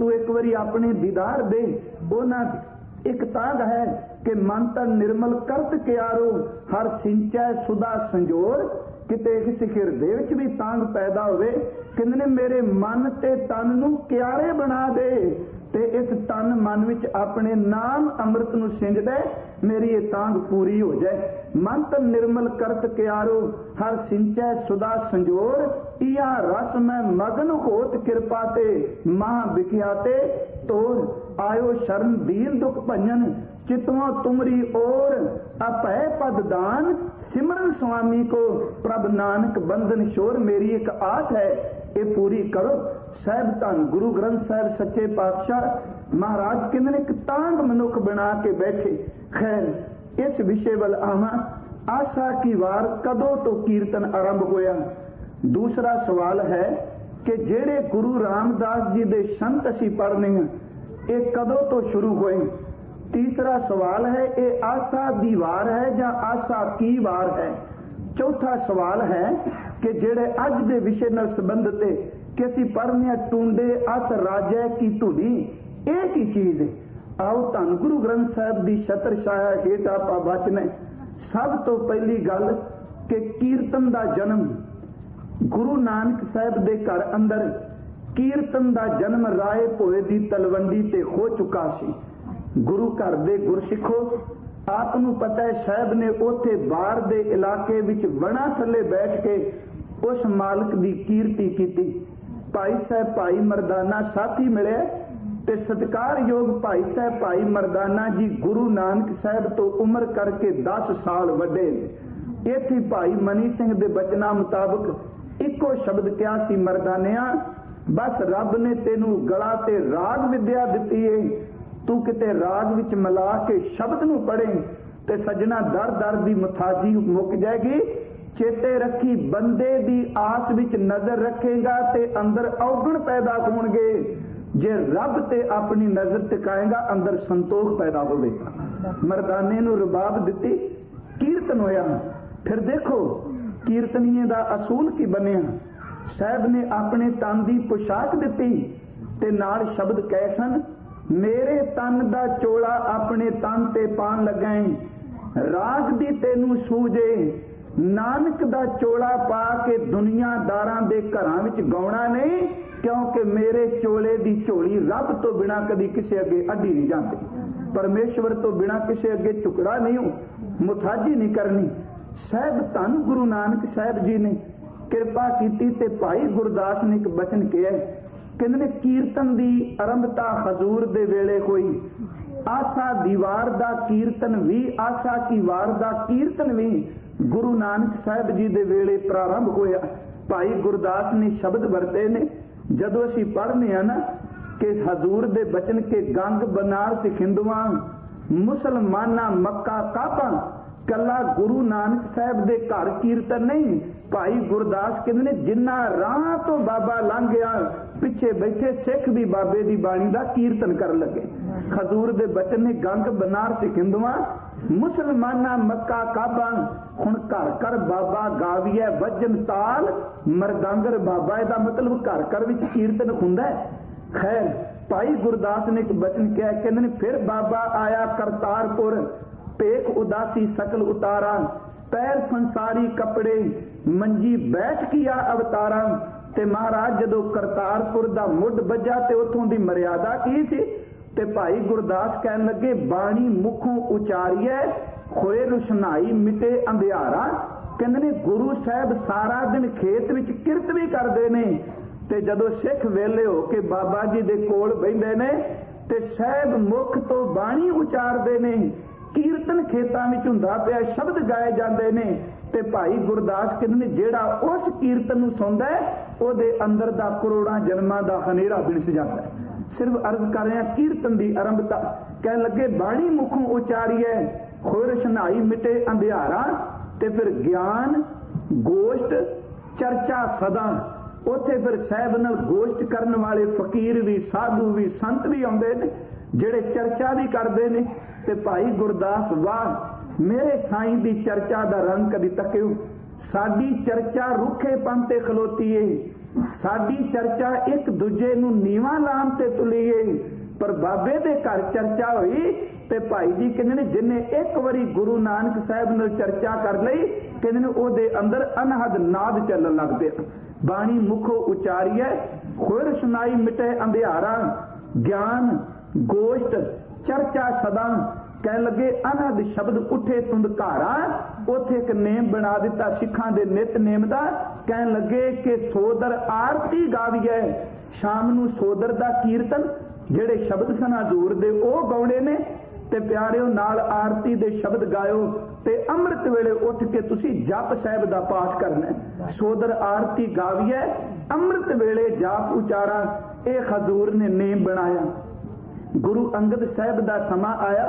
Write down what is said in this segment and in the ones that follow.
तू एक बारी अपने दीदार दे। उन्हां एक तांग है कि मन तन निर्मल करत क्यारो, हर सिंचै सुधा संजोर। किते किसी हिरदे विच भी तांग पैदा होवे, कहंदे ने मेरे मन ते तन नूं क्यारे बना दे, ते इस तन मन विच अपने नाम अमृत नूं सिंज दे, मेरी ये तांग पूरी हो जाए। मन तन निर्मल करत क्यारो, हर सिंचै सुधा संजोर। इया रस में मगन होत कृपा ते, महा बिख्याते तोर। आयो शरण दीन दुख भंजन, चितवा तुमरी ओर। अपै पद दान सिमरन स्वामी को, प्रभ नानक बंधन शोर। मेरी एक आस है, ये पूरी करो। साहिब धन गुरु ग्रंथ साहिब सच्चे पातशाह महाराज कहंदे एक तांग मनुख बना के बैठे। खैर इस विषय वल आवा, आशा की वार कदों तो कीर्तन आरंभ होया। दूसरा सवाल है कि जेड़े गुरु रामदास जी दे संत असी पढ़ने हैं, ये कदों तो शुरू होए। तीसरा सवाल है, ये आशा दी वार है या आशा की वार है। चौथा सवाल है कि जेड़े अज दे विषय नाल संबंधित है कि असी पढ़ने टूंडे अस राजे की धुनी, एक ही चीज है। आओ धन गुरु ग्रंथ साहिब की छत्र छाया हेठ आपां बचने। सब तो पहली गल कि कीर्तन का जन्म गुरु नानक साहिब के घर अंदर, कीर्तन का जन्म राय भोए की तलवंडी ते हो चुका सी। गुरु घर दे गुरसिखो, आप नूं पता है साहब ने उथे बाहर दे इलाके विच वणा थले बैठ के उस मालिक की कीर्ति की। भाई साहब भाई मरदाना साथी मिले ते सत्कारयोग भाई साहब भाई मरदाना जी गुरु नानक साहब तो उम्र करके 10 साल वड्डे। इत्थे भाई मनी सिंह दे बचना मुताबक इको शब्द क्या सी, मरदानिया बस रब ने तेनू गला ते राग विद्या दिती है, तू किते राग विच मिला के शब्द नू पढ़े ते सजना दर दर दी मुथाजी मुक जाएगी। चेते रखी बंदे दी आस विच नजर रखेगा ते अंदर औगण पैदा होणगे, जे रब ते अपनी नजर टिकाएगा अंदर संतोख पैदा होवेगा। मरदाने नू रबाब दिती, कीर्तन होया। फिर देखो कीर्तनीय दा असूल की बनिया। साहब ने अपने तन दी पोशाक दिती ते नाल शब्द कहे सन, मेरे तन दा चोला अपने तन ते पान लगाए, राग दी तेनू सूझे, नानक दा चोला पा के दुनियादारां दे घरां विच गाउणा नहीं, क्योंकि मेरे चोले दी झोली रब तो बिना कदी किसे अगे अड्डी नहीं जाती, परमेश्वर तो बिना किसे अगे झुकड़ा नहीं हो, मुथाजी नहीं करनी। साहब धन गुरु नानक साहब जी ने कृपा की ते भाई गुरदास ने एक बचन किया, कहंदे ने कीर्तन दी आरंभता हजूर दे वेले होई, आशा दीवार दा कीर्तन भी, आशा की वार दा कीर्तन भी गुरु नानक साहब जी दे वेले प्रारंभ होया। भाई गुरदास ने शब्द वरते ने, जदों असीं पढ़ने हैं ना कि हजूर दे बचन के गंग बनारस हिंदुआ मुसलमाना मक्का काबा, कला गुरु नानक साहब दे घर कीर्तन नहीं। भाई गुरदास कहंदे ने जिन्ना राह तो बाबा लंघ गया, पिछे बैठे सिख भी बाबे दी बाणी दा कीर्तन कर लगे। हजूर दे बचन ने गंग बनारस हिंदुआ मुसलमाना मक्का काबा, हुण घर कर बाबा गाविए वजन ताल, मरदंगर बाबा, इहदा मतलब घर घर विच कीर्तन हुंदा है। खैर भाई गुरदास ने एक बचन कहा, कहंदे ने फिर बाबा आया करतारपुर, पेख उदासी सकल उतारा, पैर संसारी कपड़े, मंजी बैठ किया अवतारा। ते महाराज जदों करतारपुर दा मुੱਢ ਵੱਜਾ ते उथों दी मर्यादा की सी, ते भाई गुरदास कहन लगे बाणी मुखों उचारिए होए रुशनाई मिटे अंधियारा। कहंदे ने गुरु साहब सारा दिन खेत विच किरत भी करदे ने, ते जदों सिख वेले हो के बाबा जी दे कोल बहिंदे ने ते साहब मुख तो बाणी उचारदे ने, कीर्तन खेतां विच हुंदा पिया, शब्द गाए जांदे ने। ते भाई गुरदास कहंदे ने जेड़ा उस कीर्तन नूं सुणदा है ओहदे अंदर दा करोड़ां जन्मां दा हनेरा बिनस जांदा है। सिर्फ अर्ज कर रहे हैं कीर्तन दी आरंभता, कह लगे बाणी मुखों उचारिए होए रुशनाई मिटे अंधियारा। ते फिर ज्ञान गोष्ठ चर्चा सदा, उत्थे फिर साहब नाल गोष्ठ करन वाले फकीर भी साधु भी संत भी आउंदे ने, जेड़े चर्चा भी करते ने। ते भाई गुरदास वाह मेरे साईं दी चर्चा दा रंग कदी तकियो, साडी चर्चा रूखे पंते खलोती है, साडी चर्चा एक दूजे नूं नीवां लाण ते तुली है, पर बाबे दे घर चर्चा हुई ते भाई जी कहंदे ने जिन्हें एक बारी गुरु नानक साहब नाल चर्चा कर लई कहंदे ने ओहदे अंदर अनहद नाद चलन लग पिया। बाणी मुखों उचारी है, खुर सुनाई मिटे अंधियारा, ज्ञान गोष्ठ चर्चा सदा, कह लगे अनहद शब्द उठे तुंदकारा। उथे एक नेम बना दिता सिखां दे नितनेम दा, कह लगे कि सोदर आरती गावीए, शाम नूं सोदर दा कीर्तन जेड़े शब्द सन हजूर दे ओ गाउणे ने, ते प्यारिओ नाल आरती दे शब्द गायो, ते अमृत वेले उठ के तुसी जप साहिब दा पाठ करना। सोदर आरती गावीए, अमृत वेले जाप उचारा, ये हजूर ने नेम बनाया। गुरु अंगद साहिब दा समा आया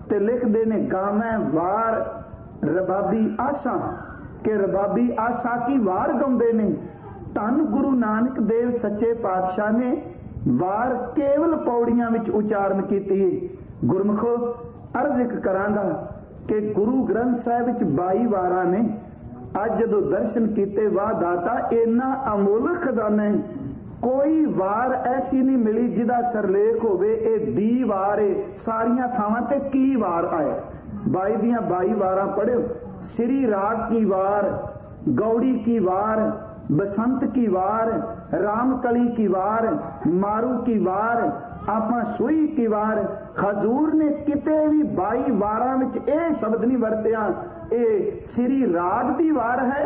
ते लिखदे ने गावे वार रबाबी आशा, के रबाबी आशा की वार गाउंदे ने। धन गुरु नानक देव सच्चे पातशाह ने वार केवल पौड़ियां विच उचारण कीती। गुरमुखो अर्ज करांगा कि गुरु ग्रंथ साहिब विच 22 वारां ने। अज जदों दर्शन कीते वाह दाता इन्ना अमोल खजाना है, कोई वार ऐसी नहीं मिली जिदा सरलेख होवे ए दी वार है। सारियां थावां ते की वार आए, 22 दियां 22 वारां पढ़ियो। श्री राग की वार, गौड़ी की वार, बसंत की वार, रामकली की वार, मारू की वार, आपा सुई की वार। हजूर ने किते भी 22 वारां विच यह शब्द नहीं वरतिया ए श्री राग दी वार है,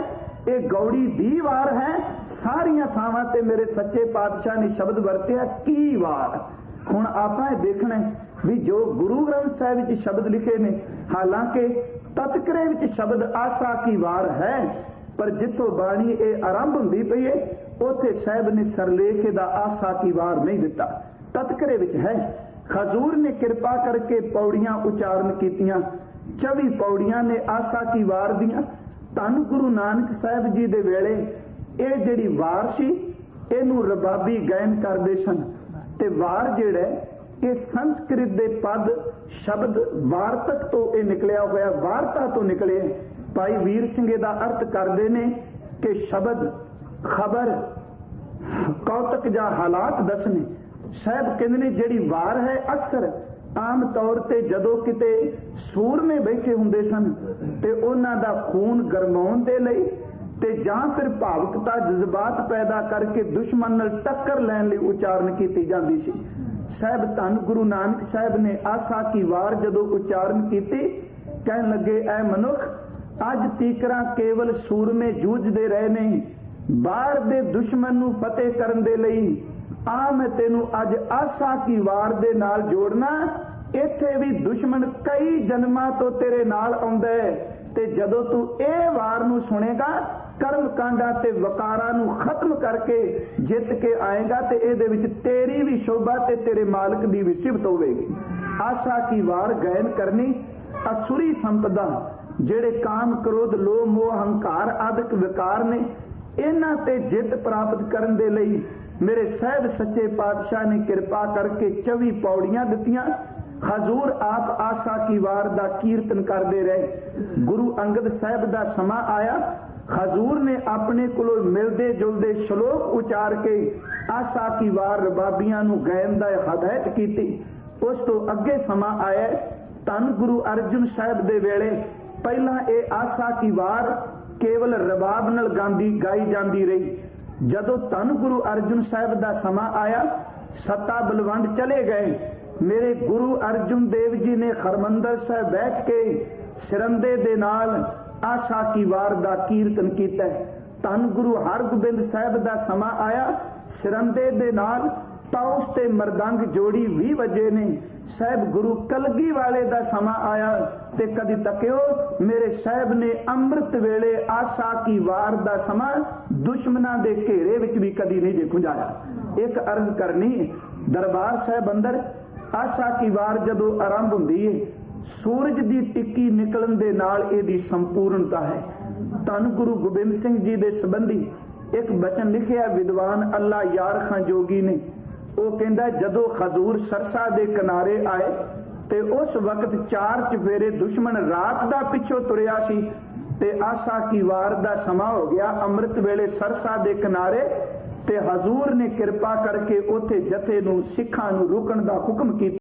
ये गौड़ी दी वार है। सारियां थावां ते मेरे सच्चे पातशाह ने शब्द वरतिया की वार। हुण आपां देखना भी जो गुरु ग्रंथ साहिब विच शब्द लिखे ने, हालांकि तत्करे विच शब्द आशा की वार है, पर जिथों बाणी ये आरंभ हुंदी पई है उथे साहिब ने सरलेखे दा आशा की वार नहीं दिता, तत्करे विच है। हजूर ने कृपा करके पौड़ियां उचारण कीतियां, 24 पौड़ियां ने आशा की वार दियां। धन गुरु नानक साहिब जी दे वेले ये जिहड़ी वार सी इहनूं रबाबी गायन करदे सन, ते वार जिहड़ा ये संस्कृत दे पद शब्द वार्तक तो ये निकलिया होया, वार्ता तो निकले। भाई वीर सिंह दा अर्थ करते ने कि शब्द खबर कौतक जा हालात दसने। साहब कहते ने जिहड़ी वार है अक्सर आम तौर ते जदों किते सूरमे बैठे हुंदे सन ते उन्हां दा खून गरमाउण दे लई ते जां फिर भावुकता जज्बात पैदा करके दुश्मन नाल टक्कर लैण लई उचारण कीती जांदी सी। साहब धन गुरु नानक साहब ने आशा की वार जदों उचारण कीती, कहण लगे ऐ मनुख अज तीकरा केवल सूरमे जूझदे रहे नहीं, बाहर दे दुश्मन नूं फतेह करन दे लई आ मैं तेनू अज आशा की वार दे नाल जोड़ना। इत्थे भी दुश्मन कई जन्मां तो तेरे नाल आउंदा है, ते जदों तू इह वार नूं सुनेगा कर्म कांडा ते वकारा नूं खत्म करके जित के आएगा, ते इहदे विच तेरी भी शोभा ते तेरे मालिक दी भी सिफत होवेगी। आशा की वार गायन करनी असुरी संपदा जेड़े काम क्रोध लोभ मोह अहंकार आदि विकार ने, इन्हां ते जित प्राप्त करन दे लई मेरे साहिब सच्चे पातशाह ने कृपा करके 24 पौड़ियां दित्तियां। हजूर आप आशा की वार दा कीर्तन करते रहे। गुरु अंगद साहिब दा समा आया, हजूर ने अपने कोलों मिलते जुलते श्लोक उचार के आशा की वार रबाबियां नूं गायन दा हदायत की। उस तो अगे समा आया धन गुरु अर्जुन साहिब दे वेले पहला ये आशा की वार केवल रबाब नाल गाई जाती रही। जदों धन गुरु अर्जुन साहिब दा समा आया, सत्ता बलवंड चले गए। मेरे गुरु अर्जुन देव जी ने हरमंदर साहिब बैठ के सिरंदे दे नाल आशा की वार दा कीर्तन कीता। धन गुरु हरगोबिंद साहिब दा समा आया, सिरंदे दे नाल ताउस ते मरदंग जोड़ी 20 वजे ने। साहिब गुरु कलगी वाले दा समा आया ते कदी तकियो मेरे साहिब ने अमृत वेले आशा की वार दा समा दुश्मनां दे घेरे विच भी कदी नहीं देखो जाया। एक अर्ज करनी दरबार साहिब अंदर आशा की वार जदों आरंभ हुंदी है, सूरज दी टिक्की निकलन दे नाल इहदी संपूर्णता है। धन गुरु गोबिंद सिंह जी दे संबंधी एक बचन लिखिया विद्वान अल्लाह यार खां जोगी ने। वो कहंदा जदों हजूर सरसा दे किनारे आए ते उस वक्त 4 चफेरे दुश्मन रात दा पिछों तुरिया सी ते आशा की वार दा समा हो गया। अमृत वेले सरसा दे किनारे ਤੇ ਹਜ਼ੂਰ ਨੇ ਕਿਰਪਾ ਕਰਕੇ ਉੱਥੇ ਜਥੇ ਨੂੰ ਸਿੱਖਾਂ ਨੂੰ ਰੁਕਣ ਦਾ ਹੁਕਮ ਕੀਤਾ।